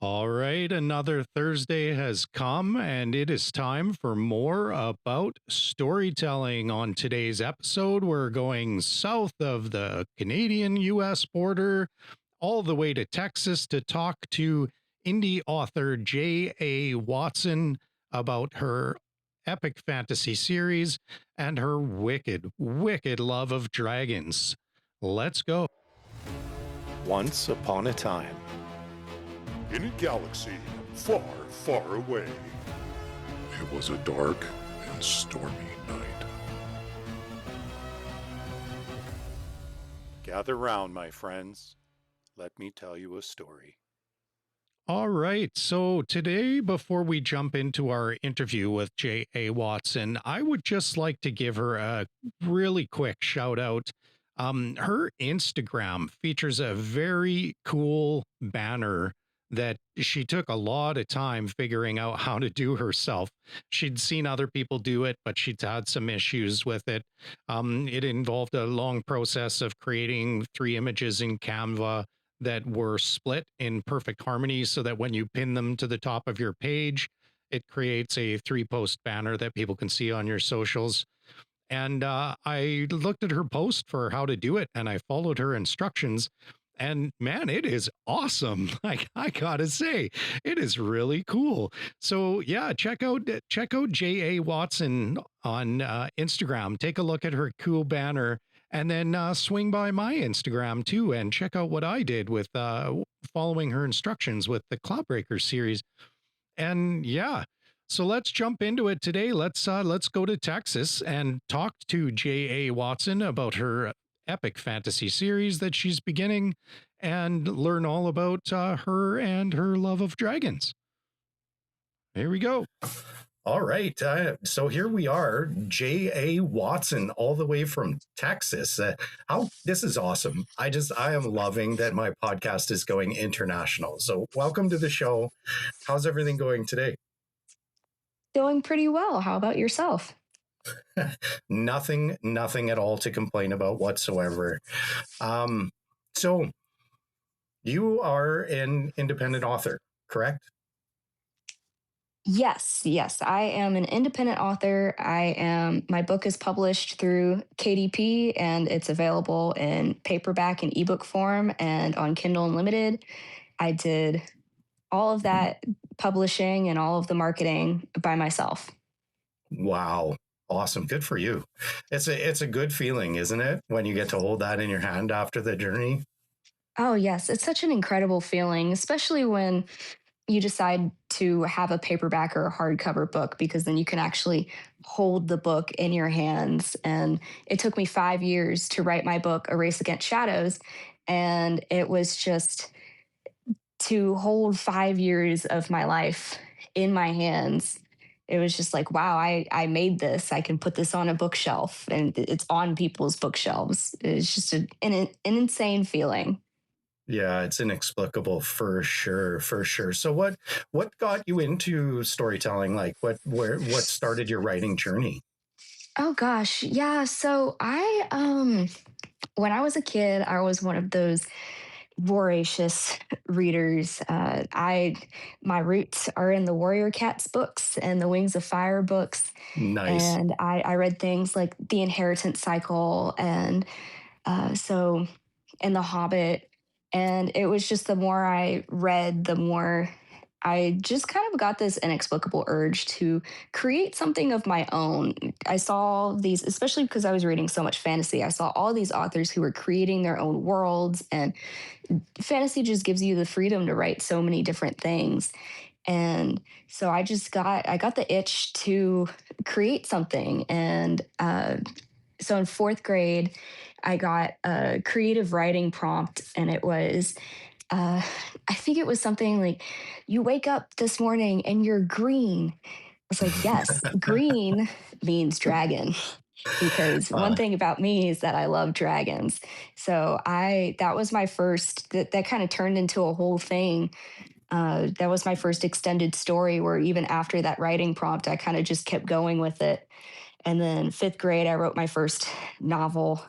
All right, another Thursday has come, and it is time for more about storytelling. On today's episode, we're going south of the Canadian US border, all the way to Texas to talk to indie author J.A. Watson about her epic fantasy series and her wicked, wicked love of dragons. Let's go. Once upon a time, in a galaxy far, far away. It was a dark and stormy night. Gather round, my friends. Let me tell you a story. All right. So today, before we jump into our interview with J.A. Watson, I would just like to give her a really quick shout out. Her Instagram features a very cool banner that she took a lot of time figuring out how to do herself. She'd seen other people do it, but she'd had some issues with it. It involved a long process of creating 3 images in Canva that were split in perfect harmony so that when you pin them to the top of your page, it creates a 3-post banner that people can see on your socials. And I looked at her post for how to do it, and I followed her instructions. And man, it is awesome. Like, I gotta say, it is really cool. So yeah, check out J.A. Watson on Instagram. Take a look at her cool banner, and then swing by my Instagram too, and check out what I did with following her instructions with the Cloudbreaker series. And yeah, so let's jump into it today. Let's go to Texas and talk to J.A. Watson about her epic fantasy series that she's beginning and learn all about her and her love of dragons. Here we go. All right. So here we are, J.A. Watson, all the way from Texas. This is awesome. I am loving that my podcast is going international. So welcome to the show. How's everything going today? Doing pretty well. How about yourself? Nothing at all to complain about whatsoever. So you are an independent author, correct? Yes. I am an independent author. My book is published through KDP and it's available in paperback and ebook form and on Kindle Unlimited. I did all of that publishing and all of the marketing by myself. Wow. Awesome. Good for you. It's a good feeling, isn't it? When you get to hold that in your hand after the journey. Oh, yes. It's such an incredible feeling, especially when you decide to have a paperback or a hardcover book, because then you can actually hold the book in your hands. And it took me 5 years to write my book, A Race Against Shadows. And it was just to hold 5 years of my life in my hands. It was just like, wow, I made this. I can put this on a bookshelf and it's on people's bookshelves. It's just an insane feeling. Yeah, it's inexplicable for sure. So what got you into storytelling? Like what started your writing journey? Oh gosh. Yeah. So when I was a kid, I was one of those voracious readers. My roots are in the Warrior Cats books and the Wings of Fire books. Nice. And I read things like The Inheritance Cycle and The Hobbit. And it was just the more I read, the more I just kind of got this inexplicable urge to create something of my own. I saw these, especially because I was reading so much fantasy, I saw all these authors who were creating their own worlds, and fantasy just gives you the freedom to write so many different things. And so I got the itch to create something. And so in 4th grade, I got a creative writing prompt, and it was, I think it was something like, you wake up this morning and you're green. I was like, yes, green means dragon. Because one thing about me is that I love dragons. So that was my first, that kind of turned into a whole thing. That was my first extended story where even after that writing prompt, I kind of just kept going with it. And then 5th grade, I wrote my first novel.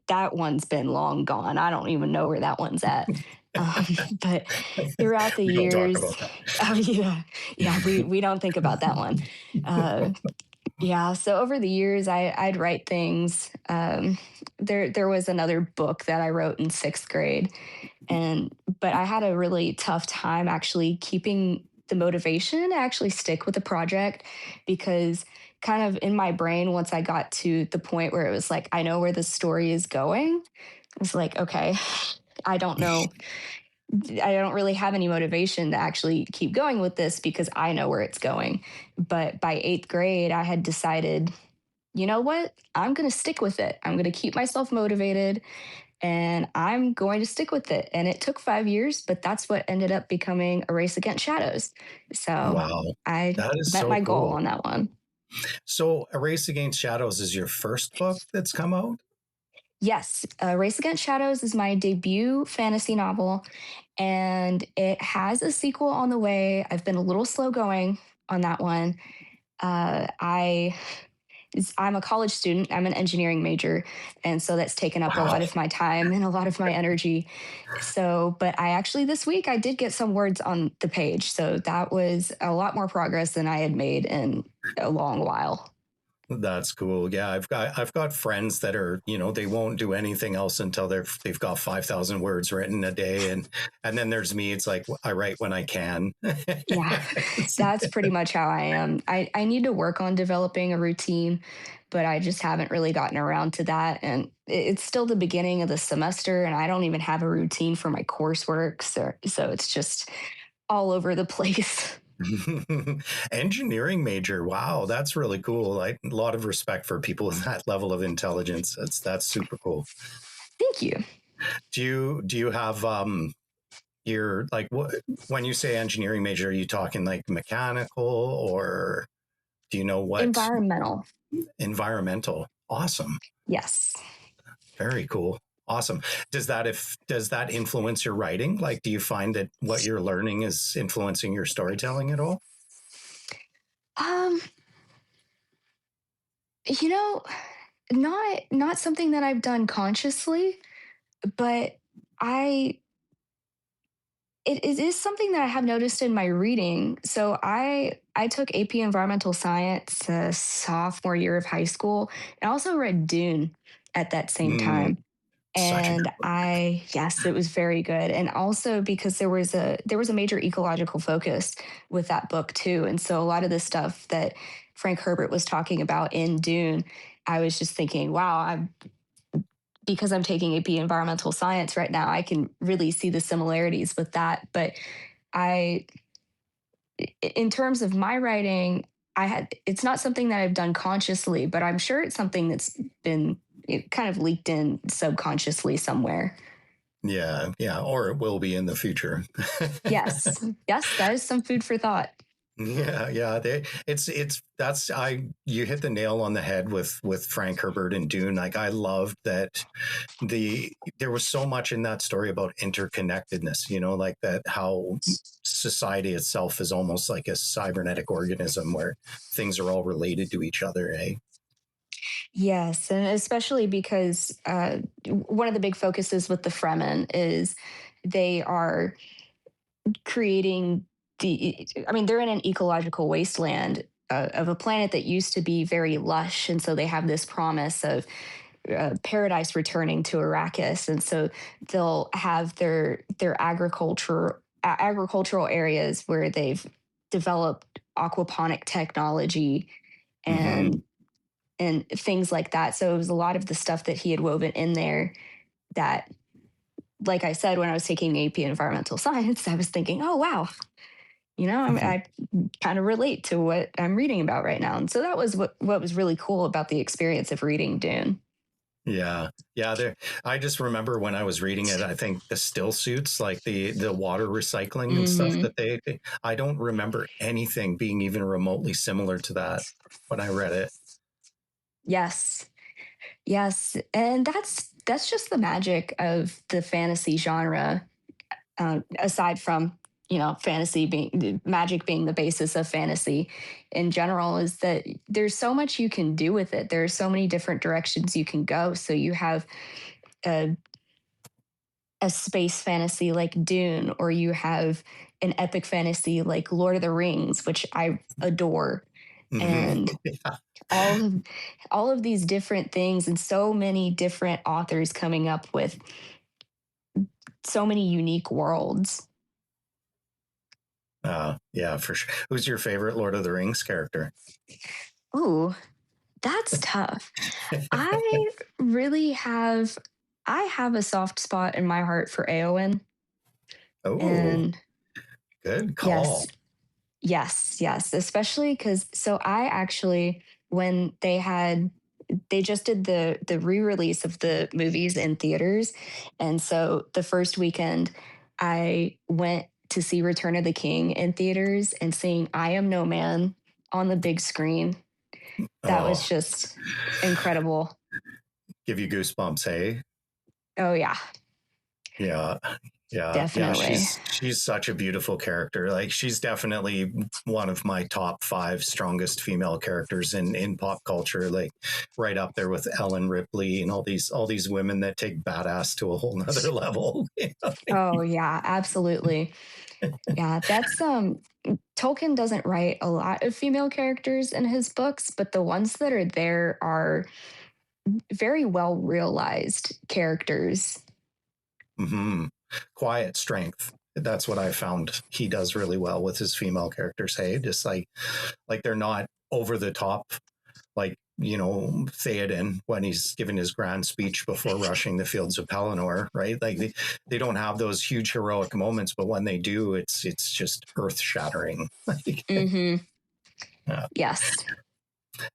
That one's been long gone. I don't even know where that one's at. Um, but throughout the We don't talk years, about that. oh yeah, yeah, we don't think about that one. Uh, yeah, so over the years, I'd write things. There was another book that I wrote in sixth grade, and but I had a really tough time actually keeping the motivation to actually stick with the project because kind of in my brain once I got to the point where it was like I know where the story is going, it's like okay, I don't know, I don't really have any motivation to actually keep going with this because I know where it's going. But by eighth grade, I had decided, you know what? I'm going to stick with it. I'm going to keep myself motivated and I'm going to stick with it. And it took 5 years, but that's what ended up becoming A Race Against Shadows. So Wow. I That is met so my goal cool. on that one. So, A Race Against Shadows is your first book that's come out? Yes, Race Against Shadows is my debut fantasy novel, and it has a sequel on the way. I've been a little slow going on that one. I I'm a college student. I'm an engineering major, and so that's taken up a Wow. lot of my time and a lot of my energy. So, but I actually this week I did get some words on the page, so that was a lot more progress than I had made in a long while. That's cool. Yeah, I've got friends that are, they won't do anything else until they've got 5,000 words written a day, and then there's me. It's like I write when I can. Yeah, that's pretty much how I am. I need to work on developing a routine, but I just haven't really gotten around to that. And it's still the beginning of the semester, and I don't even have a routine for my coursework. So it's just all over the place. Engineering major. Wow, that's really cool. A lot of respect for people with that level of intelligence. That's super cool. Thank you. Do you have your like what when you say engineering major, are you talking like mechanical or do you know what Environmental. environmental? Awesome. Yes. Very cool. Awesome. Does that influence your writing? Like, do you find that what you're learning is influencing your storytelling at all? Um, you know, not something that I've done consciously, but I it is something that I have noticed in my reading. So I took AP Environmental Science sophomore year of high school, and I also read Dune at that same Mm, time. such a good And I yes, it was very good. And also because there was a major ecological focus with that book too. And so a lot of the stuff that Frank Herbert was talking about in Dune, I was just thinking, wow, because I'm taking AP environmental science right now, I can really see the similarities with that. But I, in terms of my writing, it's not something that I've done consciously, but I'm sure it's something that's been kind of leaked in subconsciously somewhere. Yeah, yeah, or it will be in the future. Yes. Yes, that is some food for thought. Yeah, yeah. It's that's I you hit the nail on the head with Frank Herbert and Dune. Like I loved that there was so much in that story about interconnectedness. Like that how society itself is almost like a cybernetic organism where things are all related to each other. Eh? Yes, and especially because one of the big focuses with the Fremen is they are creating I mean, they're in an ecological wasteland of a planet that used to be very lush. And so they have this promise of paradise returning to Arrakis. And so they'll have their agricultural areas where they've developed aquaponic technology Mm-hmm. and things like that. So it was a lot of the stuff that he had woven in there that, like I said, when I was taking AP environmental science, I was thinking, oh, wow, I kind of relate to what I'm reading about right now. And so that was what was really cool about the experience of reading Dune. Yeah, yeah. I just remember when I was reading it. I think the still suits, like the water recycling and stuff Hmm. that I don't remember anything being even remotely similar to that when I read it. Yes. Yes. And that's just the magic of the fantasy genre, aside from, fantasy being magic being the basis of fantasy in general, is that there's so much you can do with it. There are so many different directions you can go. So you have a, a space fantasy like Dune, or you have an epic fantasy like Lord of the Rings, which I adore. Hmm. And all of all of these different things, and so many different authors coming up with so many unique worlds. Yeah, for sure. Who's your favorite Lord of the Rings character? Ooh, that's tough. I really have I have a soft spot in my heart for Eowyn. Oh, And good yes, call. yes, especially because so I actually, when they just did the re-release of the movies in theaters, and so the first weekend I went to see Return of the King in theaters, and seeing I Am No Man on the big screen, that was Oh, just incredible. give you goosebumps, hey? Oh yeah, Yeah. Yeah. definitely. She's such a beautiful character. Like she's definitely one of my top five strongest female characters in pop culture. Like right up there with Ellen Ripley and all these women that take badass to a whole nother level. Oh yeah, absolutely. Yeah, that's Tolkien doesn't write a lot of female characters in his books, but the ones that are there are very well realized characters. Hmm. Quiet strength. That's what I found he does really well with his female characters. Hey, just like they're not over the top, like Theoden when he's giving his grand speech before rushing the fields of Pelennor, right? Like they don't have those huge heroic moments, but when they do, it's just earth shattering. Hmm. Yeah. Yes.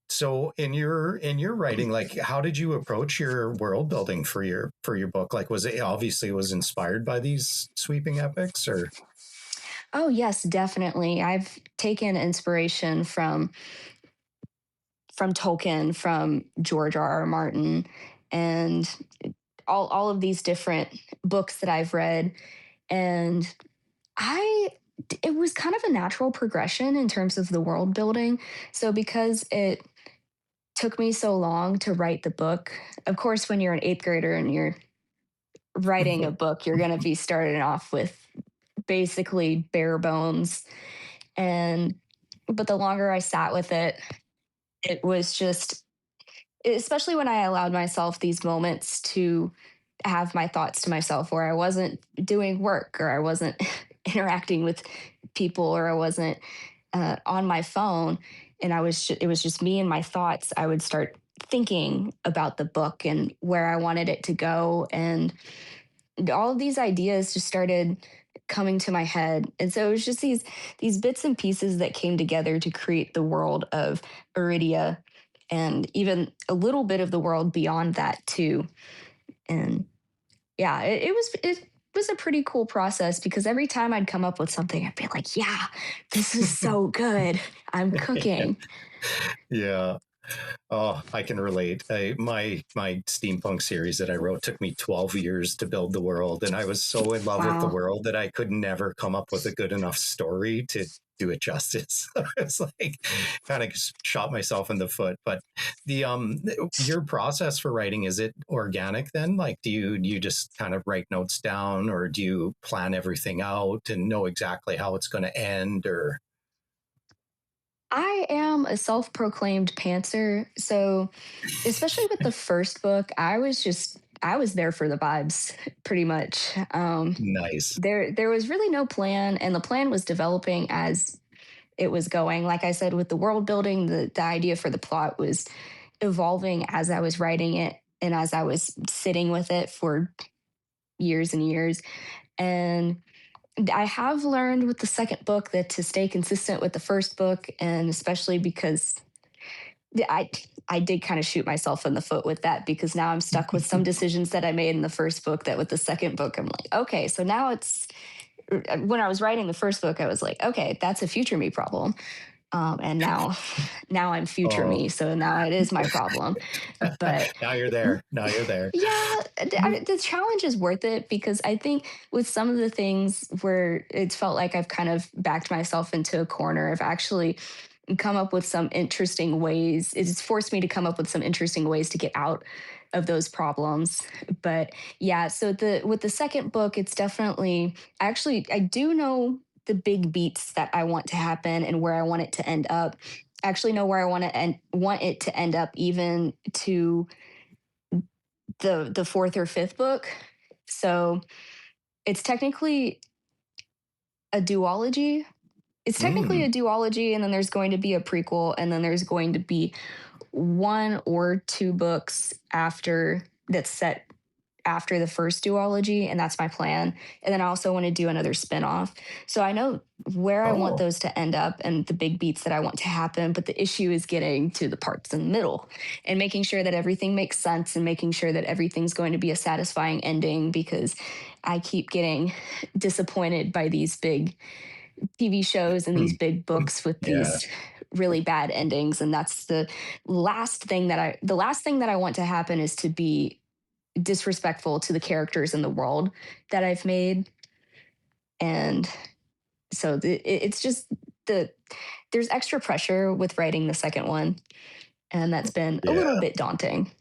So in your writing, like how did you approach your world building for your book? Like was it obviously it was inspired by these sweeping epics or Oh, yes, definitely. I've taken inspiration from Tolkien, from George R. R. Martin, and all of these different books that I've read. And I it was kind of a natural progression in terms of the world building. So because it took me so long to write the book, of course, when you're an eighth grader and you're writing a book, you're going to be starting off with basically bare bones. And but the longer I sat with it, it was just, especially when I allowed myself these moments to have my thoughts to myself, where I wasn't doing work, or I wasn't interacting with people, or I wasn't on my phone, and it was just me and my thoughts. I would start thinking about the book and where I wanted it to go, and all of these ideas just started coming to my head. And so it was just these bits and pieces that came together to create the world of Iridia, and even a little bit of the world beyond that too. And yeah, it was a pretty cool process, because every time I'd come up with something, I'd be like, yeah, this is so good. I'm cooking. yeah. Oh, I can relate. My steampunk series that I wrote took me 12 years to build the world, and I was so in love with the Wow. world that I could never come up with a good enough story to do it justice. It's like kind of shot myself in the foot. But the your process for writing, is it organic then? Like do you just kind of write notes down, or do you plan everything out and know exactly how it's going to end or I am a self proclaimed pantser. So, especially with the first book, I was there for the vibes pretty much. nice? There was really no plan, and the plan was developing as it was going. Like I said, with the world building, the idea for the plot was evolving as I was writing it, and as I was sitting with it for years and years. And I have learned with the second book that to stay consistent with the first book, and especially because I I did kind of shoot myself in the foot with that, because now I'm stuck with some decisions that I made in the first book, that with the second book I'm like, okay, so now it's, when I was writing the first book, I was like, okay, that's a future me problem. And now I'm future Oh, me, so now it is my problem. But now you're there. Now you're there. yeah, the challenge is worth it, because I think with some of the things where it's felt like I've kind of backed myself into a corner, I've actually come up with some interesting ways. It's forced me to come up with some interesting ways to get out of those problems. But yeah, so the with the second book, it's definitely actually I do know the big beats that I want to happen and where I want it to end up. I actually know where I want it to end up, even to the fourth or fifth book. So it's technically a duology. It's technically Mm. a duology, and then there's going to be a prequel, and then there's going to be one or two books after that's set after the first duology, and that's my plan. And then I also want to do another spinoff. So I know where I want Oh. those to end up and the big beats that I want to happen, but the issue is getting to the parts in the middle and making sure that everything makes sense and making sure that everything's going to be a satisfying ending, because I keep getting disappointed by these big TV shows and these Mm. big books with Yeah. these really bad endings. And that's the last thing that I want to happen is to be disrespectful to the characters in the world that I've made. And so it's just the there's extra pressure with writing the second one, and that's been a Yeah. little bit daunting.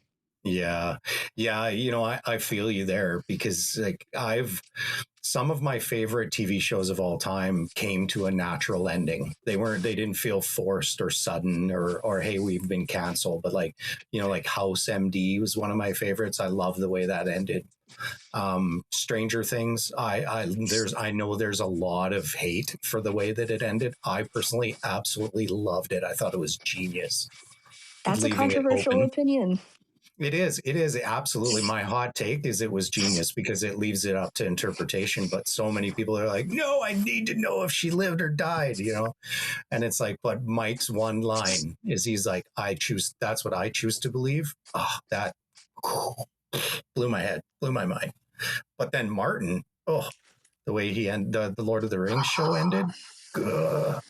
Yeah. Yeah. I feel you there because like some of my favorite TV shows of all time came to a natural ending. They didn't feel forced or sudden or, hey, we've been canceled. But like House MD was one of my favorites. I love the way that ended. Stranger Things, I know there's a lot of hate for the way that it ended. I personally absolutely loved it. I thought it was genius, That's a leaving it controversial open. opinion. It is absolutely my hot take is it was genius because it leaves it up to interpretation. But so many people are like, no, I need to know if she lived or died. And it's like, but Mike's one line is he's like, that's what I choose to believe. Oh, that blew my head, blew my mind. But then Martin, oh, the way he ended the Lord of the Rings show ended. Ugh.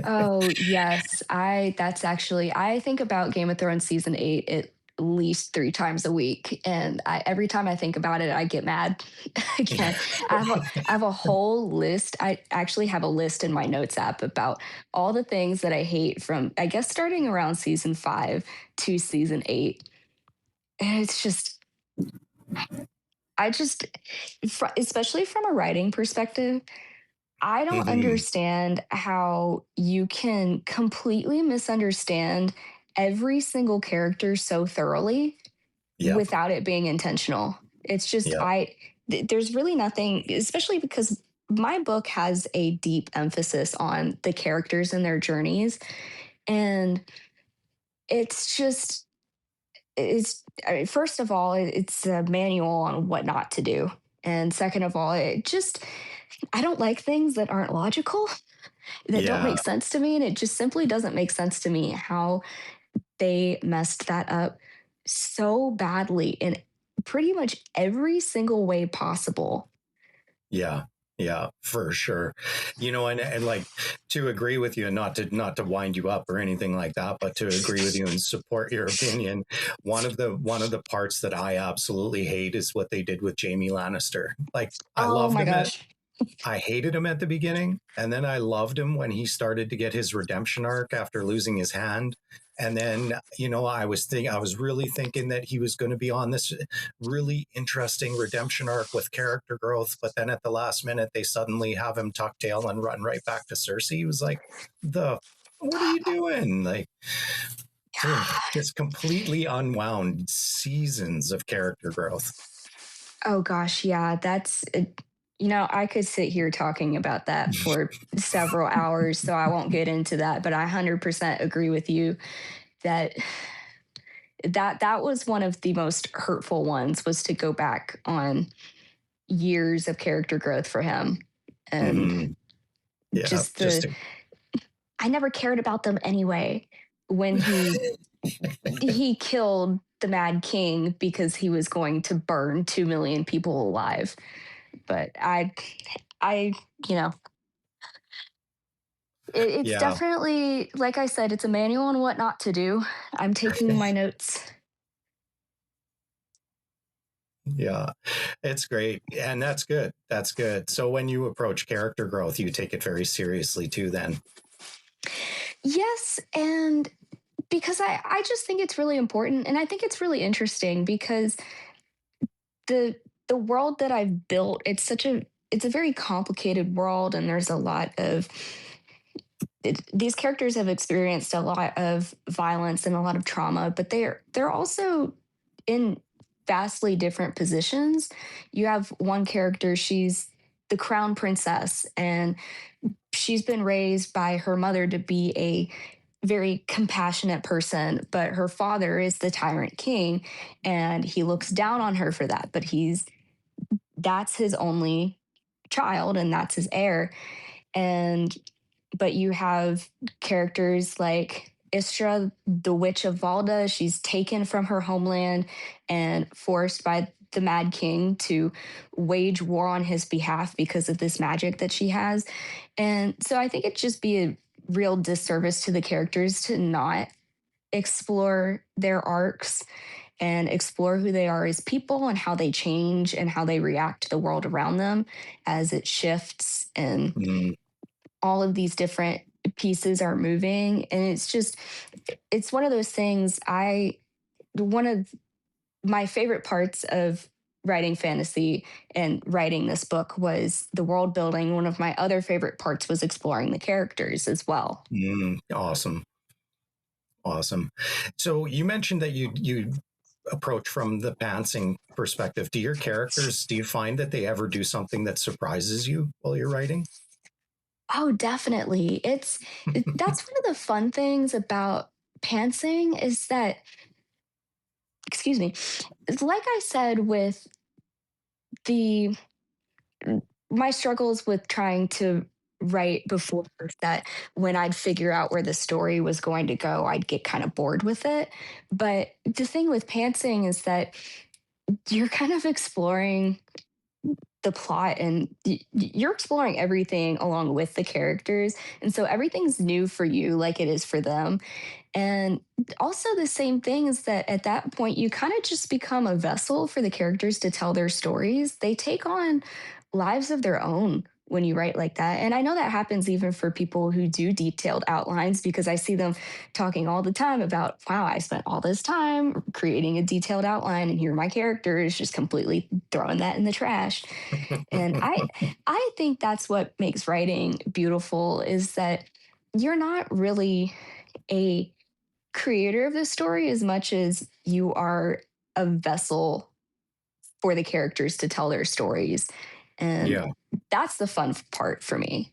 Oh, yes. That's actually, I think about Game of Thrones season 8 at least 3 times a week. And every time I think about it, I get mad again. I have a whole list. I actually have a list in my notes app about all the things that I hate from, I guess, starting around season 5 to season 8. And it's just, I just, especially from a writing perspective, I don't Mhm. understand how you can completely misunderstand every single character so thoroughly Yep. without it being intentional. It's just, Yep. there's really nothing, especially because my book has a deep emphasis on the characters and their journeys. And it's just, first of all, it's a manual on what not to do. And second of all, I don't like things that aren't logical, that don't Yeah. make sense to me. And it just simply doesn't make sense to me how they messed that up so badly in pretty much every single way possible. Yeah. Yeah, for sure. And like to agree with you and not to wind you up or anything like that, but to agree with you and support your opinion. One of the parts that I absolutely hate is what they did with Jamie Lannister. Like I Oh loved my him gosh. I hated him at the beginning, and then I loved him when he started to get his redemption arc after losing his hand. And then, I was really thinking that he was going to be on this really interesting redemption arc with character growth, but then at the last minute, they suddenly have him tuck tail and run right back to Cersei. He was like, "The what are you doing?" Like, just completely unwound seasons of character growth. Oh gosh, yeah, that's it. I could sit here talking about that for several hours, so I won't get into that, but I 100% agree with you that that was one of the most hurtful ones, was to go back on years of character growth for him. And Hmm. Yeah, just I never cared about them anyway when he killed the Mad King because he was going to burn 2 million people alive. But I, you know, it's yeah. definitely, like I said, it's a manual on what not to do. I'm taking my notes. Yeah, it's great. And that's good. That's good. So when you approach character growth, you take it very seriously too, then. Yes, and because I just think it's really important, and I think it's really interesting because the the world that I've built, it's a very complicated world, and there's a lot of these characters have experienced a lot of violence and a lot of trauma, but they're also in vastly different positions. You have one character, she's the crown princess, and she's been raised by her mother to be a very compassionate person, but her father is the tyrant king, and he looks down on her for that. But that's his only child, and that's his heir. And but you have characters like Istra, the Witch of Valda. She's taken from her homeland and forced by the Mad King to wage war on his behalf because of this magic that she has. And so I think it'd just be a real disservice to the characters to not explore their arcs and explore who they are as people and how they change and how they react to the world around them as it shifts and Mm, all of these different pieces are moving. And it's one of those things. One of my favorite parts of writing fantasy and writing this book was the world building. One of my other favorite parts was exploring the characters as well. awesome. Awesome. So you mentioned that you approach from the pantsing perspective. Do your characters, do you find that they ever do something that surprises you while you're writing? Oh, definitely. That's one of the fun things about pantsing is that, excuse me, like I said, with the my struggles with trying to write before that, when I'd figure out where the story was going to go, I'd get kind of bored with it. But the thing with pantsing is that you're kind of exploring the plot, and you're exploring everything along with the characters. And so everything's new for you like it is for them. And also, the same thing is that at that point, you kind of just become a vessel for the characters to tell their stories. They take on lives of their own when you write like that. And I know that happens even for people who do detailed outlines because I see them talking all the time about, wow, I spent all this time creating a detailed outline, and here my character is just completely throwing that in the trash. And I think that's what makes writing beautiful is that you're not really a creator of the story as much as you are a vessel for the characters to tell their stories. And Yeah. that's the fun part for me.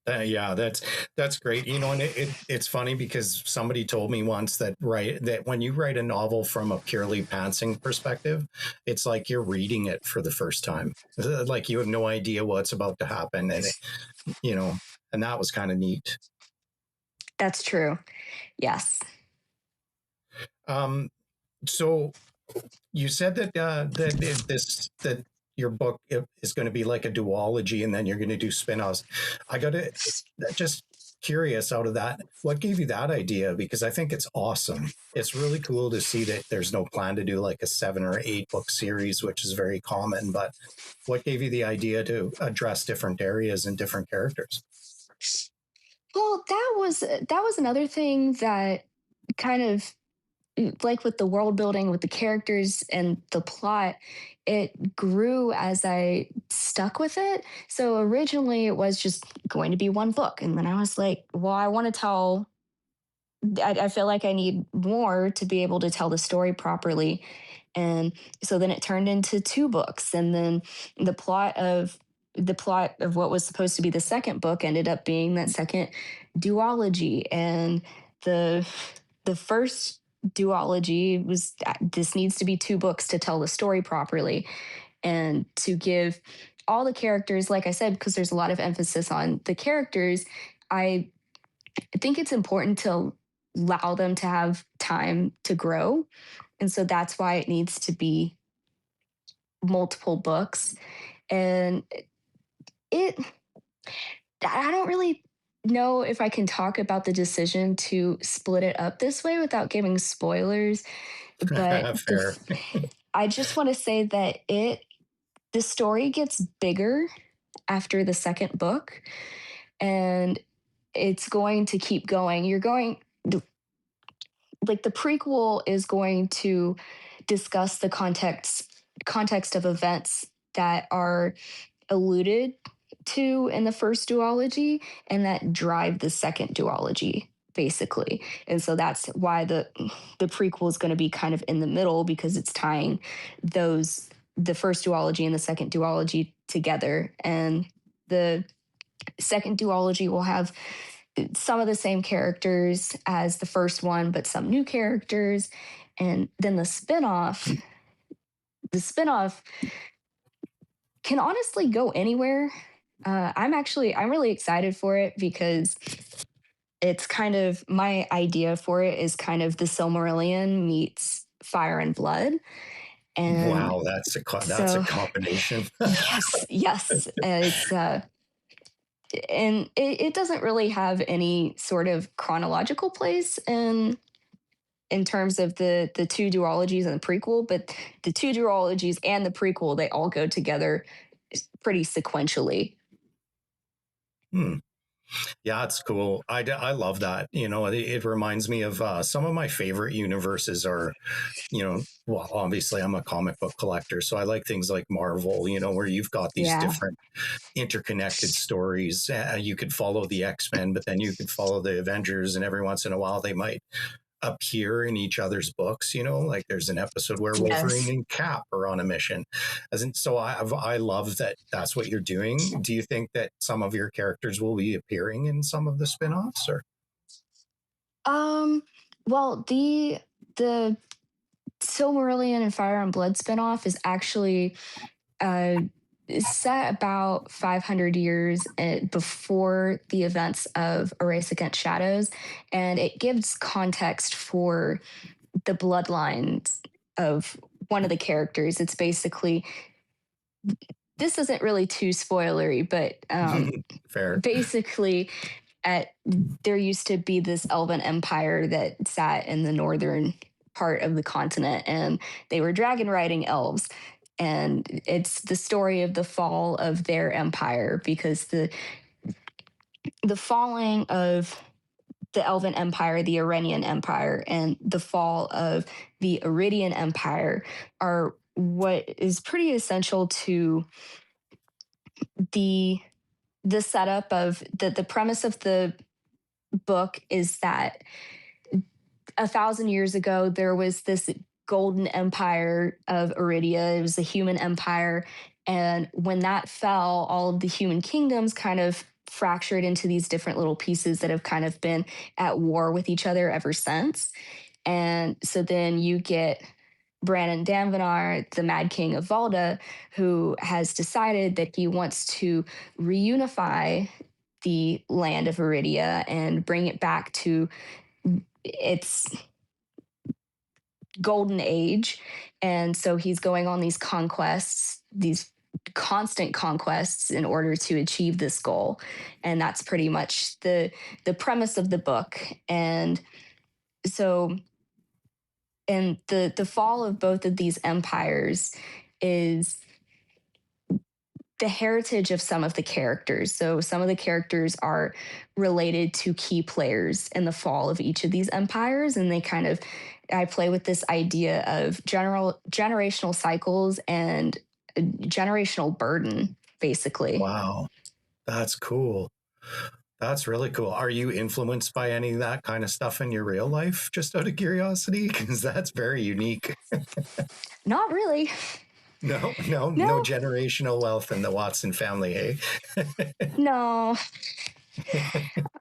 Yeah, that's great. You know, and it's funny because somebody told me once that that when you write a novel from a purely pantsing perspective, it's like you're reading it for the first time. Like you have no idea what's about to happen, and you know, and that was kind of neat. That's true. Yes. Um, so you said that that your book is going to be like a duology, and then you're going to do spin-offs. I got to just curious out of that, what gave you that idea? Because I think it's awesome. It's really cool to see that there's no plan to do like a 7 or 8 book series, which is very common. But what gave you the idea to address different areas and different characters? Well, that was another thing that kind of like with the world building with the characters and the plot, it grew as I stuck with it. So originally it was just going to be one book. And then I was like, well, I want to tell, I feel like I need more to be able to tell the story properly. And so then it turned into 2 books. And then the plot of the plot of what was supposed to be the second book ended up being that second duology. And the the first duology was this needs to be 2 books to tell the story properly and to give all the characters, like I said, because there's a lot of emphasis on the characters. I think it's important to allow them to have time to grow. And so that's why it needs to be multiple books. And it, I don't really know if I can talk about the decision to split it up this way without giving spoilers, but Fair. I just want to say that the story gets bigger after the second book, and it's going to keep going. You're going like the prequel is going to discuss the context of events that are alluded to in the first duology and that drive the second duology basically. And so that's why the prequel is going to be kind of in the middle, because it's tying those, the first duology and the second duology together. And the second duology will have some of the same characters as the first one, but some new characters. And then the spinoff can honestly go anywhere. I'm really excited for it because it's kind of, my idea for it is kind of the Silmarillion meets Fire and Blood. And Wow, that's a so, combination. yes, it's and it doesn't really have any sort of chronological place in terms of the two duologies and the prequel, but the two duologies and the prequel, they all go together pretty sequentially. Hmm. Yeah, it's cool. I love that. It reminds me of some of my favorite universes are, well, obviously I'm a comic book collector, so I like things like Marvel, where you've got these Yeah. different interconnected stories. You could follow the X-Men, but then you could follow the Avengers, and every once in a while they might appear in each other's books. Like there's an episode where Wolverine Yes. and Cap are on a mission. So I love that that's what you're doing. Do you think that some of your characters will be appearing in some of the spin-offs, or Um. Well, the Silmarillion and Fire and Blood spinoff is actually uh set about 500 years before the events of A Race Against Shadows, and it gives context for the bloodlines of one of the characters. It's basically, this isn't really too spoilery, but fair? basically, at there used to be this elven empire that sat in the northern part of the continent, and they were dragon riding elves. And it's the story of the fall of their empire, because the falling of the Elven Empire, the Iranian Empire, and the fall of the Iridian Empire are what is pretty essential to the the setup of the premise of the book is that 1,000 years ago there was this golden empire of Iridia. It was a human empire, and when that fell, all of the human kingdoms kind of fractured into these different little pieces that have kind of been at war with each other ever since. And so then you get Brandon Danvinar, the Mad King of Valda, who has decided that he wants to reunify the land of Iridia and bring it back to its golden age. And so he's going on these conquests, these constant conquests, in order to achieve this goal. And that's pretty much the premise of the book. And so, and the fall of both of these empires is the heritage of some of the characters. So some of the characters are related to key players in the fall of each of these empires, and they kind of, I play with this idea of generational cycles and generational burden, basically. Wow, that's cool. That's really cool. Are you influenced by any of that kind of stuff in your real life, just out of curiosity? Because that's very unique. Not really. No No, generational wealth in the Watson family, hey? no.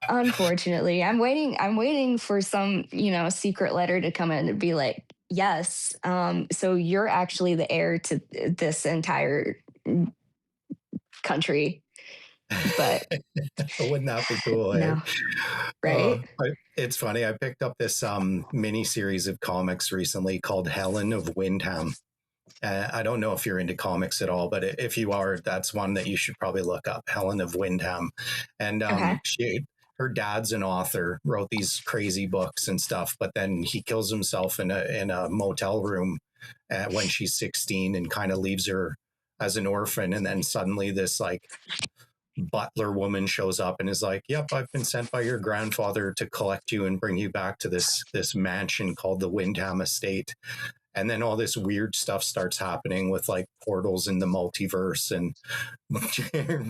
Unfortunately, I'm waiting for some, secret letter to come in and be like, yes, so you're actually the heir to this entire country. But Wouldn't that be cool, hey? no, right? It's funny. I picked up this mini series of comics recently called Helen of Windham. I don't know if you're into comics at all, but if you are, that's one that you should probably look up. Helen of Windham, and Okay. her dad's an author, wrote these crazy books and stuff, but then he kills himself in a motel room when she's 16 and kind of leaves her as an orphan, and then suddenly this like butler woman shows up and is like, "Yep, I've been sent by your grandfather to collect you and bring you back to this mansion called the Windham Estate." And then all this weird stuff starts happening with like portals in the multiverse, and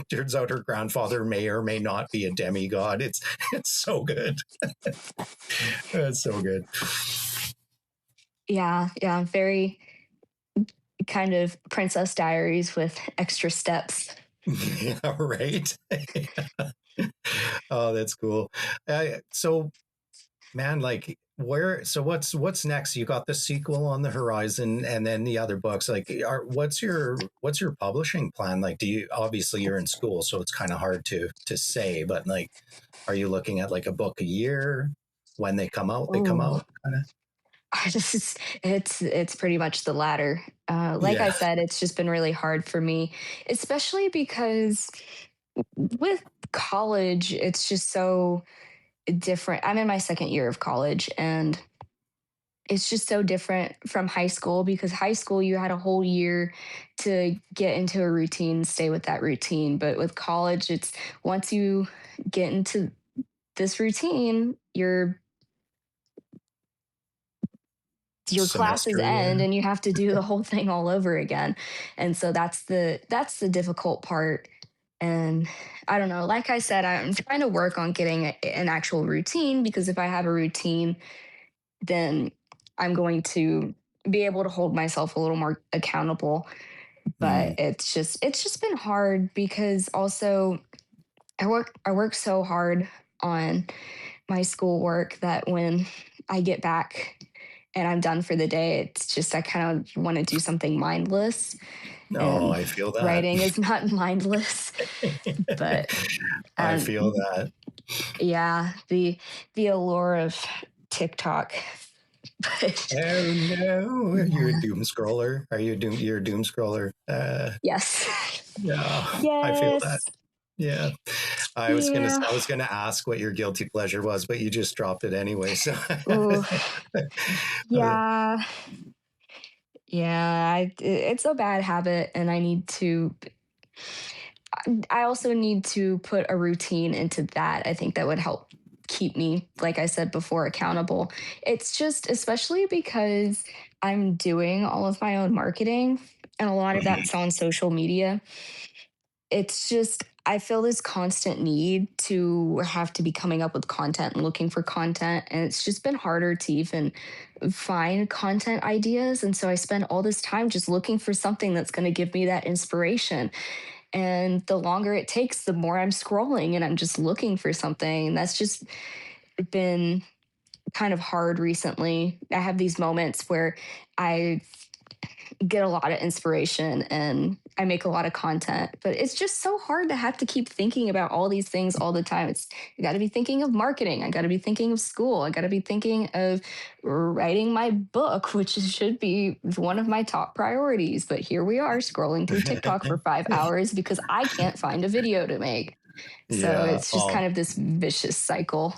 turns out her grandfather may or may not be a demigod. It's so good. It's so good. Yeah, yeah, very kind of Princess Diaries with extra steps. Yeah, right. Oh, that's cool. So, man, like, where? So, what's next? You got the sequel on the horizon, and then the other books. Like, what's your publishing plan? Like, do you obviously you're in school, so it's kind of hard to say, but like, are you looking at like a book a year? When they come out, they come Oh, out. Kind of. it's pretty much the latter. Like I Yeah. said, it's just been really hard for me, especially because with college, it's just so different. I'm in my second year of college, and it's just so different from high school because high school you had a whole year to get into a routine, stay with that routine. But with college, it's once you get into this routine, your classes Semester, end yeah. and you have to do the whole thing all over again. And so that's the difficult part. And I don't know, like I said, I'm trying to work on getting an actual routine, because if I have a routine, then I'm going to be able to hold myself a little more accountable. But Mm. it's just been hard because also I work so hard on my schoolwork that when I get back and I'm done for the day, it's just I kind of want to do something mindless. No, And I feel that. writing is not mindless, but I feel that. yeah, the allure of TikTok. But Oh no, are you a yeah, doom scroller? Are you a doom? You're a doom scroller. yes, Yeah, I feel that. yes, Yeah, yeah. I was gonna ask what your guilty pleasure was, but you just dropped it anyway. So, Ooh, uh, yeah, yeah. It's a bad habit, and I need to. I also need to put a routine into that. I think that would help keep me, like I said before, accountable. It's just, especially because I'm doing all of my own marketing, and a lot of mhm. that's on social media. It's just, I feel this constant need to have to be coming up with content and looking for content. And it's just been harder to even find content ideas. And so I spend all this time just looking for something that's going to give me that inspiration. And the longer it takes, the more I'm scrolling and I'm just looking for something. And that's just been kind of hard recently. I have these moments where I get a lot of inspiration and I make a lot of content, but it's just so hard to have to keep thinking about all these things all the time. It's I got to be thinking of marketing, I got to be thinking of school, I got to be thinking of writing my book, which should be one of my top priorities. But here we are scrolling through TikTok for 5 hours because I can't find a video to make. So Yeah. it's just Oh, kind of this vicious cycle.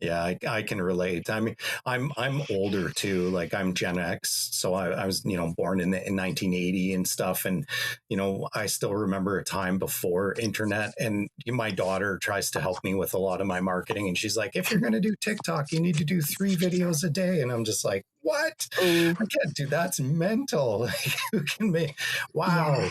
yeah, I can relate. I mean, I'm older too. Like I'm Gen X, so I was born in 1980 and stuff, and I still remember a time before internet. And my daughter tries to help me with a lot of my marketing, and she's like, "If you're going to do TikTok, you need to do 3 videos a day." And I'm just like, "What? Oh, I can't do that. That's mental. Who can make? yeah. Wow.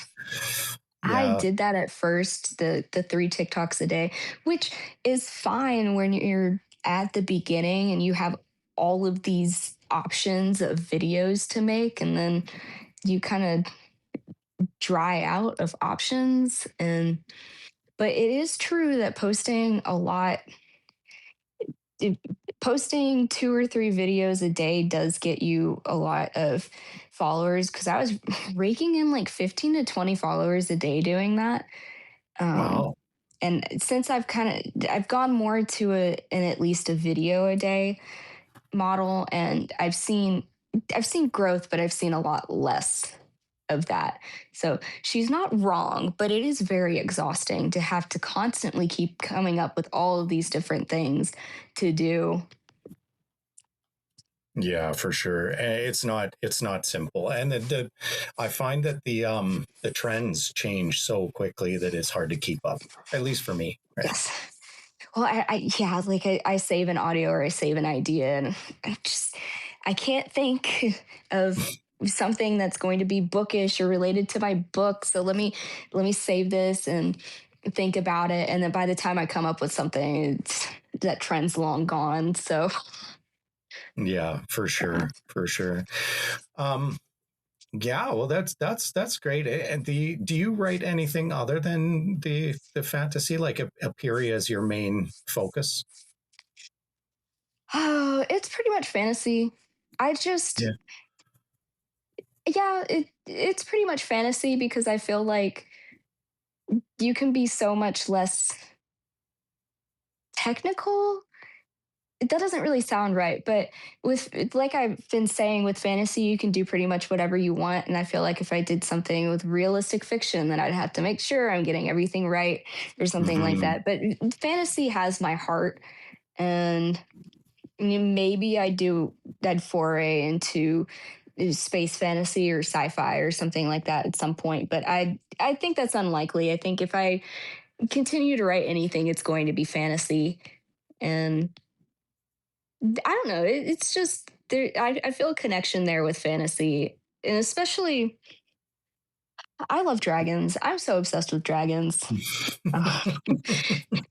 I Yeah. did that at first, the 3 TikToks a day, which is fine when you're at the beginning and you have all of these options of videos to make, and then you kind of dry out of options. And but it is true that it- posting 2 or 3 videos a day does get you a lot of followers, because I was raking in like 15 to 20 followers a day doing that. Um, Wow. and since I've gone more to an at least a video a day model, and I've seen growth, but I've seen a lot less of that. So she's not wrong, but it is very exhausting to have to constantly keep coming up with all of these different things to do. Yeah, for sure. It's not simple. And I find that the trends change so quickly that it's hard to keep up, at least for me, right? Yes. Well, yeah, like I save an audio or I save an idea, and I can't think of something that's going to be bookish or related to my book. So let me save this and think about it, and then by the time I come up with something, that trend's long gone. So Yeah, for yeah. sure, for sure. Um, yeah, well, that's great. And do you write anything other than the fantasy, like Apiria as your main focus? Oh, it's pretty much fantasy. I just Yeah. Yeah, it's pretty much fantasy because I feel like you can be so much less technical. That doesn't really sound right, but with like I've been saying with fantasy, you can do pretty much whatever you want. And I feel like if I did something with realistic fiction, then I'd have to make sure I'm getting everything right or something like Hmm. that. But fantasy has my heart, and maybe I'd foray into space fantasy or sci-fi or something like that at some point. But I think that's unlikely. I think if I continue to write anything, it's going to be fantasy. And I don't know. It's just there. I feel a connection there with fantasy, and especially I love dragons. I'm so obsessed with dragons. Oh.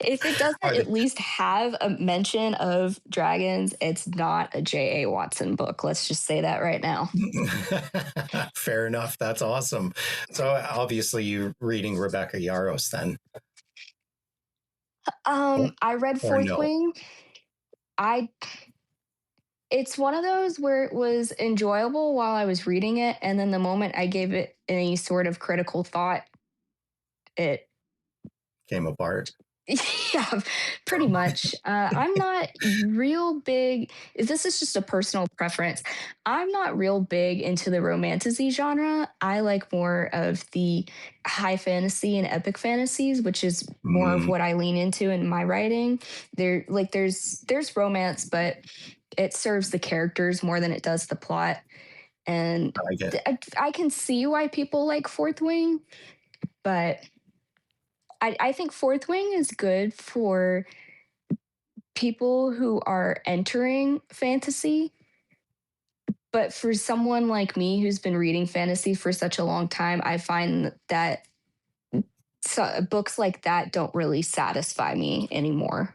If it doesn't Are they? at least have a mention of dragons, it's not a J.A. Watson book. Let's just say that right now. Fair enough. That's awesome. So obviously you're reading Rebecca Yarros then, or, I read or Fourth no? Wing. I It's one of those where it was enjoyable while I was reading it, and then the moment I gave it any sort of critical thought, it Came apart. yeah, pretty much. I'm not real big. This is just a personal preference. I'm not real big into the romantasy genre. I like more of the high fantasy and epic fantasies, which is more of Mm, what I lean into in my writing. There's romance, but it serves the characters more than it does the plot. And I get. I can see why people like Fourth Wing, but I think Fourth Wing is good for people who are entering fantasy. But for someone like me who's been reading fantasy for such a long time, I find that books like that don't really satisfy me anymore.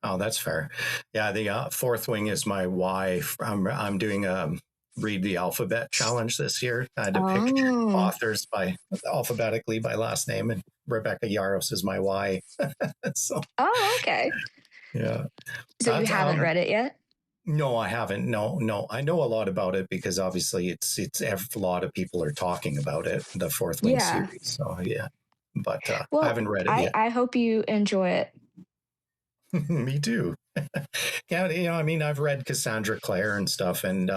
Oh, that's fair. Yeah, the Fourth Wing is my wife. I'm doing a read the alphabet challenge this year. I had to pick Oh, authors by alphabetically by last name, and Rebecca Yarros is my Y. So oh, okay. yeah, So you that's haven't read it yet? no, I haven't. No, no, I know a lot about it because obviously it's a lot of people are talking about it, the Fourth Wing Yeah. series. So yeah, but I Well, haven't read it I yet. I hope you enjoy it. Me too. Yeah, I mean, I've read Cassandra Clare and stuff, and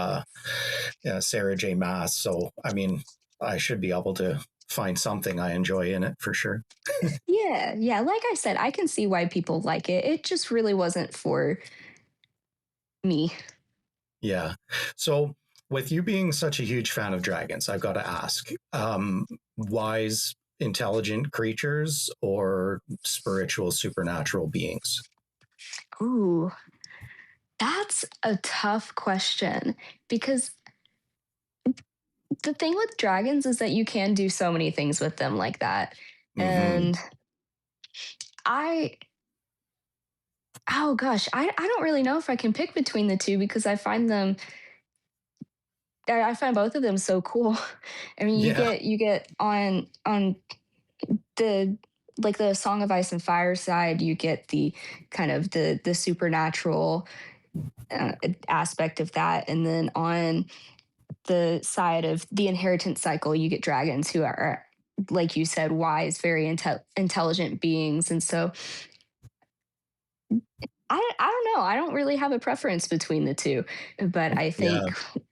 yeah, Sarah J. Maas. So I mean, I should be able to find something I enjoy in it for sure. Yeah, yeah. Like I said, I can see why people like it. It just really wasn't for me. Yeah. So with you being such a huge fan of dragons, I've got to ask, wise, intelligent creatures or spiritual, supernatural beings? Ooh, that's a tough question because the thing with dragons is that you can do so many things with them like that. Hmm. And I, oh gosh, I don't really know if I can pick between the two because I find both of them so cool. I mean, Yeah. you get on the like the Song of Ice and Fire side, you get the kind of the supernatural aspect of that, and then on the side of the inheritance cycle, you get dragons who are, like you said, wise, very intelligent beings. And so I don't know. I don't really have a preference between the two. But I Yeah. think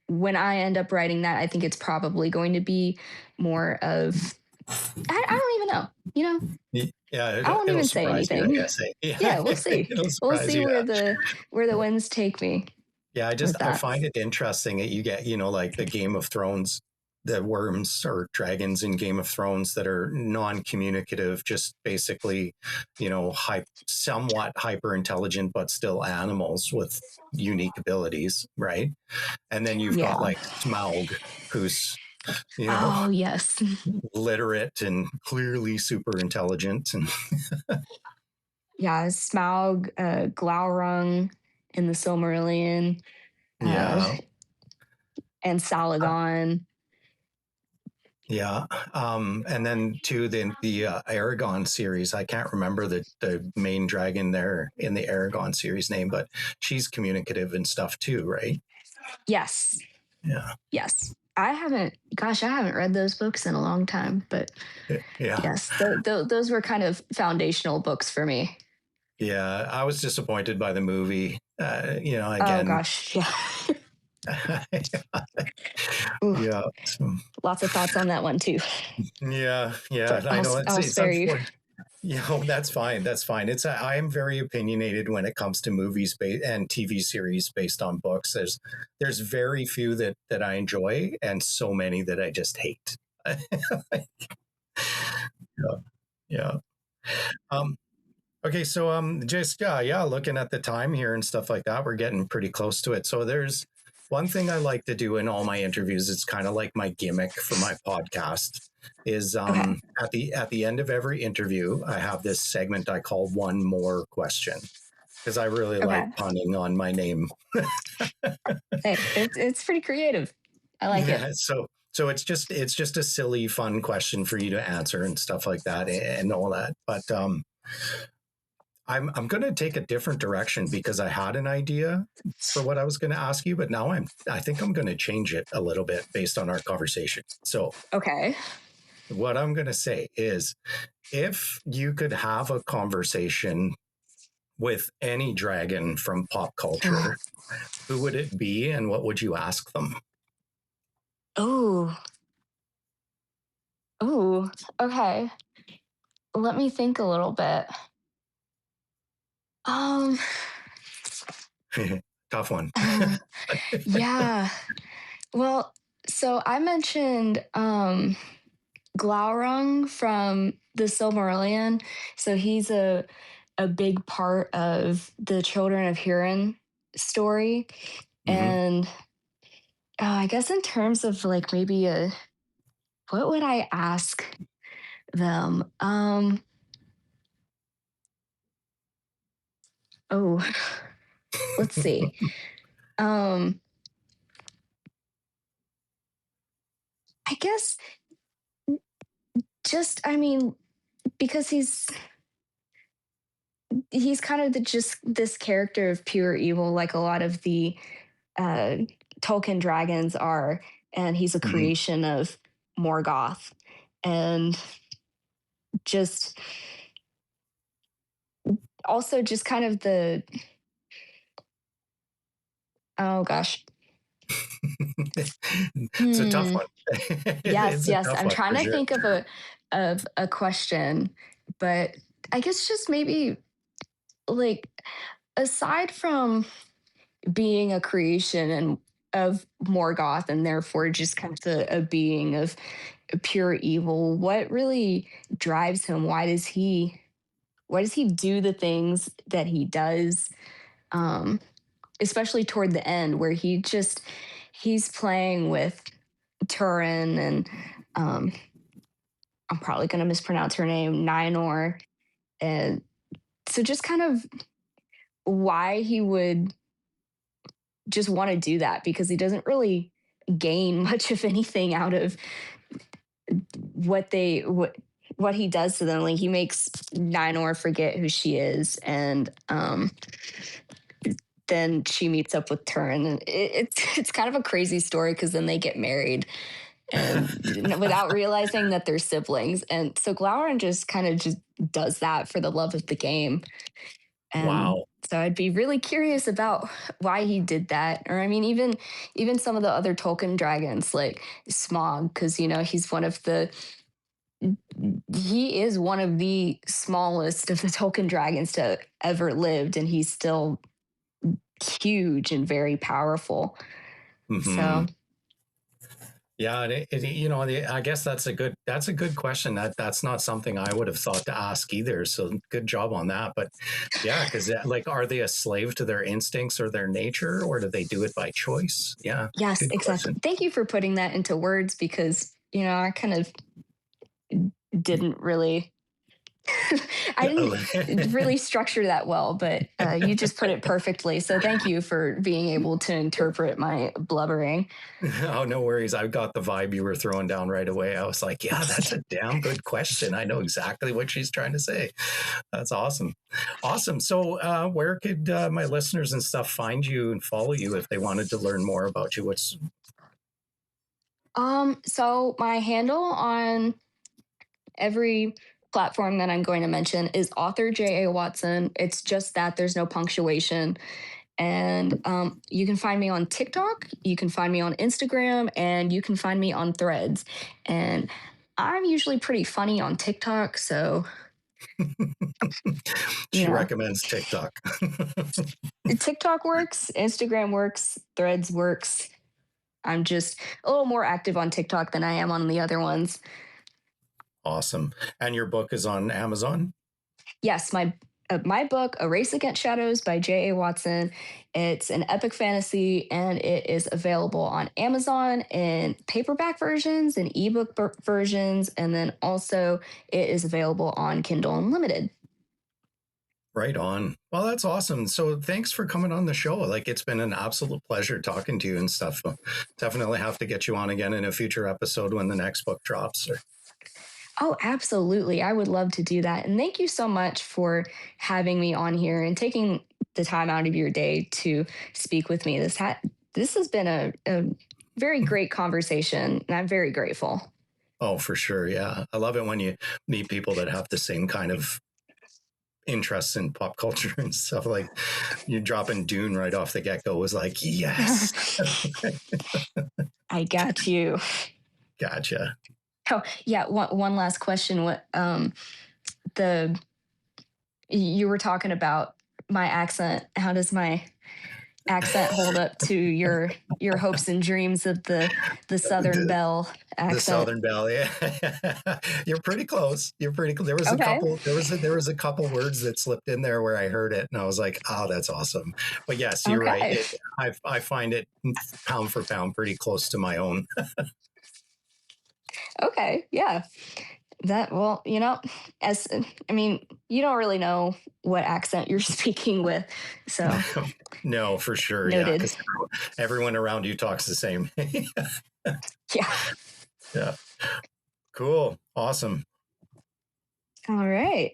when I end up writing that, I think it's probably going to be more of, I don't even know. Yeah. I won't It'll even say surprise you, I anything. guess. Eh? Yeah. Yeah, we'll see. It'll We'll surprise see you. where the winds take me. Yeah, with I that. find it interesting that you get, like the Game of Thrones, the worms or dragons in Game of Thrones that are non-communicative, just basically, somewhat hyper intelligent, but still animals with unique abilities, right? And then you've got Yeah. like Smaug, who's, you know, Oh, yes. literate and clearly super intelligent. And Yeah, Smaug, Glaurung in the Silmarillion, uh, yeah, and Salagon. yeah. And then to the Aragon series, I can't remember the main dragon there in the Aragon series name, but she's communicative and stuff too, right? Yes, Yeah, yes. I haven't read those books in a long time, but yeah, yes, those were kind of foundational books for me. yeah. I was disappointed by the movie. Oh Again, gosh, yeah. Ooh, yeah, so, lots of thoughts on that one too, yeah, yeah. but I know I'll it's spare you. unfortunate. That's fine. That's fine. I am very opinionated when it comes to and TV series based on books. There's very few that I enjoy, and so many that I just hate. Yeah, yeah. Um, okay, so just yeah, looking at the time here and stuff like that, we're getting pretty close to it. So there's one thing I like to do in all my interviews. It's kind of like my gimmick for my podcast. Is Okay, at the end of every interview, I have this segment I call "One More Question" because I really like okay. punning on my name. Hey, it's pretty creative. I like it. Yeah, so it's just a silly, fun question for you to answer and stuff like that and all that. But I'm going to take a different direction because I had an idea for what I was going to ask you, but now I think I'm going to change it a little bit based on our conversation. So Okay. what I'm going to say is, if you could have a conversation with any dragon from pop culture, who would it be and what would you ask them? Oh, oh, okay. Let me think a little bit. Um, Tough one. yeah. Well, so I mentioned Glaurung from the Silmarillion. So he's a big part of the Children of Hurin story. Hmm. And I guess in terms of like maybe what would I ask them? Oh, let's see. Um, I guess just, I mean, because he's kind of just this character of pure evil, like a lot of the uh, Tolkien dragons are, and he's a Hmm. creation of Morgoth, and just also just kind of the oh gosh, It's a tough hmm, one. yes, It's a yes. tough I'm one trying for to sure. think of a question, but I guess just maybe like aside from being a creation and of Morgoth and therefore just kind of a being of pure evil, what really drives him? Why does he do the things that he does? Um, Especially toward the end where he's playing with Turin and um, I'm probably going to mispronounce her name, Ninor. And so just kind of why he would just want to do that because he doesn't really gain much of anything out of what they what he does to them. Like he makes Ninor forget who she is, and then she meets up with Turin. And it's kind of a crazy story because then they get married and without realizing that they're siblings. And so Glowron just kind of just does that for the love of the game. And Wow. so I'd be really curious about why he did that. Or I mean, even some of the other Tolkien dragons like Smog, because he's one of the he is one of the smallest of the Tolkien dragons to ever lived, and he's still huge and very powerful. Hmm. So, Yeah, I guess that's a good question. That's not something I would have thought to ask either. So good job on that. But yeah, because like, are they a slave to their instincts or their nature, or do they do it by choice? Yeah, yes, good exactly. question. Thank you for putting that into words because, I kind of didn't really I didn't really structure that well, but you just put it perfectly. So thank you for being able to interpret my blubbering. Oh, no worries. I got the vibe you were throwing down right away. I was like, yeah, that's a damn good question. I know exactly what she's trying to say. That's awesome. Awesome. So, where could my listeners and stuff find you and follow you if they wanted to learn more about you? What's So my handle on every platform that I'm going to mention is author J.A. Watson. It's just that there's no punctuation. And you can find me on TikTok, you can find me on Instagram, and you can find me on Threads. And I'm usually pretty funny on TikTok. So, you she know, recommends TikTok. TikTok works, Instagram works, Threads works. I'm just a little more active on TikTok than I am on the other ones. Awesome. And your book is on Amazon? Yes, my book, A Race Against Shadows by J.A. Watson. It's an epic fantasy and it is available on Amazon in paperback versions and ebook versions. And then also it is available on Kindle Unlimited. Right on. Well, that's awesome. So thanks for coming on the show. Like, it's been an absolute pleasure talking to you and stuff. Definitely have to get you on again in a future episode when the next book drops. Oh, absolutely. I would love to do that. And thank you so much for having me on here and taking the time out of your day to speak with me. This has been a very great conversation, and I'm very grateful. Oh, for sure. Yeah. I love it when you meet people that have the same kind of interests in pop culture and stuff. Like, you dropping Dune right off the get go was like, yes. I got you. Gotcha. Oh, yeah. One last question. What the you were talking about my accent? How does my accent hold up to your hopes and dreams of the Southern The, Belle the accent? Southern Belle. Yeah. You're pretty close. You're pretty close. Okay. There was a couple words that slipped in there where I heard it and I was like, oh, that's awesome. But yes, you're right. Okay. I find it pound for pound pretty close to my own. Okay. Yeah. That well, as I mean, you don't really know what accent you're speaking with, so No, for sure. Yeah. noted. Because everyone around you talks the same. Yeah. Yeah. Cool. Awesome. All right.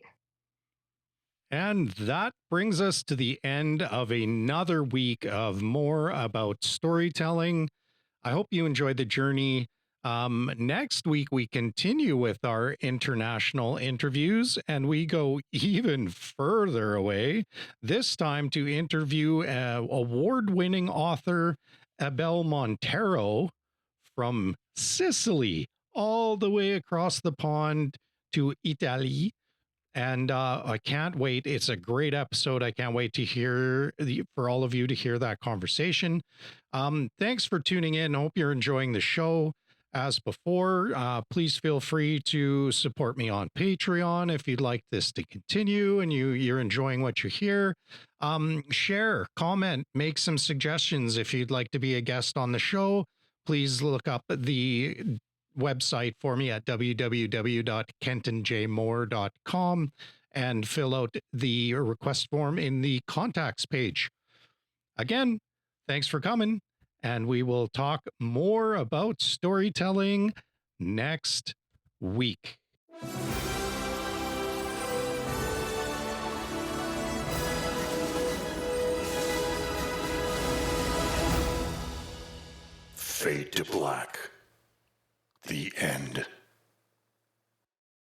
And that brings us to the end of another week of more about storytelling. I hope you enjoyed the journey. Next week, we continue with our international interviews and we go even further away, this time to interview award winning author Abel Montero from Sicily, all the way across the pond to Italy. And I can't wait. It's a great episode. I can't wait to for all of you to hear that conversation. Thanks for tuning in. Hope you're enjoying the show. As before, please feel free to support me on Patreon if you'd like this to continue and you're enjoying what you hear. Share, comment, make some suggestions if you'd like to be a guest on the show. Please look up the website for me at www.kentonjmoore.com and fill out the request form in the contacts page. Again, thanks for coming, and we will talk more about storytelling next week. Fade to black. The end.